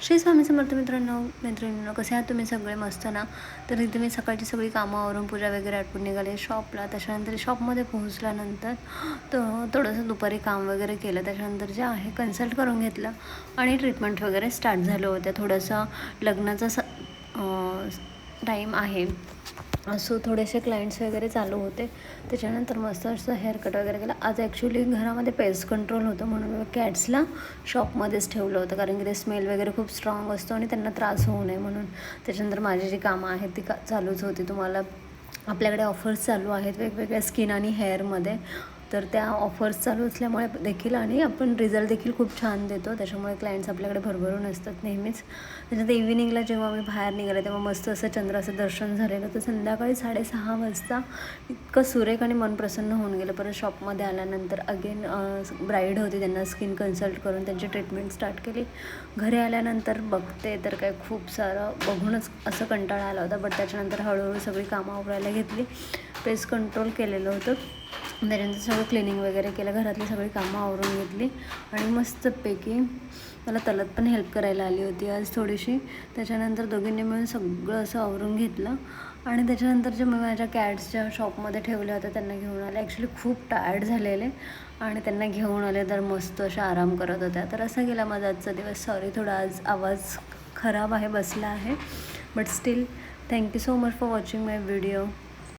श्री स्वामी समर्थ मैत्रिणींनो, कसे आहात तुम्ही सगळे? मस्त ना? तर इथे मी सकाळची सगळी कामावरून पूजा वगैरे आटपून निघाले शॉपला. त्याच्यानंतर शॉपमध्ये पोहोचल्यानंतर तर थोडंसं दुपारी काम वगैरे केलं. त्याच्यानंतर जे आहे कन्सल्ट करून घेतलं आणि ट्रीटमेंट वगैरे स्टार्ट झालं होतं. थोडंसं लग्नाचा टाईम आहे, असो थोडेसे क्लायंट्स वगैरे चालू होते. त्याच्यानंतर मस्त असं हेअरकट वगैरे केलं. आज ॲक्च्युली घरामध्ये पेस्ट कंट्रोल होतं म्हणून मी कॅट्सला शॉपमध्येच ठेवलं होतं, कारण की ते स्मेल वगैरे खूप स्ट्रॉंग असतो आणि त्यांना त्रास होऊ नये म्हणून. त्याच्यानंतर माझी जी कामं आहेत ती चालूच होती. तुम्हाला आपल्याकडे ऑफर्स चालू आहेत वेगवेगळ्या स्किन आणि हेअरमध्ये, तर त्या ऑफर्स चालू असल्यामुळे देखील आणि आपण रिझल्ट देखील खूप छान देतो. त्याच्यामुळे क्लायंट्स आपल्याकडे भरभरून असतात नेहमीच. त्याच्यानंतर इव्हिनिंगला जेव्हा मी बाहेर निघाले तेव्हा मस्त असं चंद्राचं दर्शन झालेलं. तर संध्याकाळी 6:30 वाजता इतकं सुरेख आणि मन प्रसन्न होऊन गेलं. परत शॉपमध्ये आल्यानंतर अगेन ब्राईड होती, त्यांना स्किन कन्सल्ट करून त्यांची ट्रीटमेंट स्टार्ट केली. घरी आल्यानंतर बघते तर काय खूप सारं बघूनच असं कंटाळा आला होता. बट त्याच्यानंतर हळूहळू सगळी कामं आवरायला घेतली. पेस्ट कंट्रोल केलेलं होतं. त्याच्यानंतर सगळं क्लिनिंग वगैरे केलं, घरातली सगळी कामं आवरून घेतली आणि मस्तपैकी मला तलत पण हेल्प करायला आली होती आज थोडीशी. त्याच्यानंतर दोघींनी मिळून सगळं असं आवरून घेतलं आणि त्याच्यानंतर जे मी माझ्या कॅट्सच्या शॉपमध्ये ठेवल्या होत्या त्यांना घेऊन आले. ॲक्च्युली खूप टायर्ड झालेले आणि त्यांना घेऊन आले तर मस्त अशा आराम करत होत्या. तर असा गेला माझा आजचा दिवस. सॉरी, थोडा आज आवाज खराब आहे, बसला आहे, but still thank you so much for watching my video.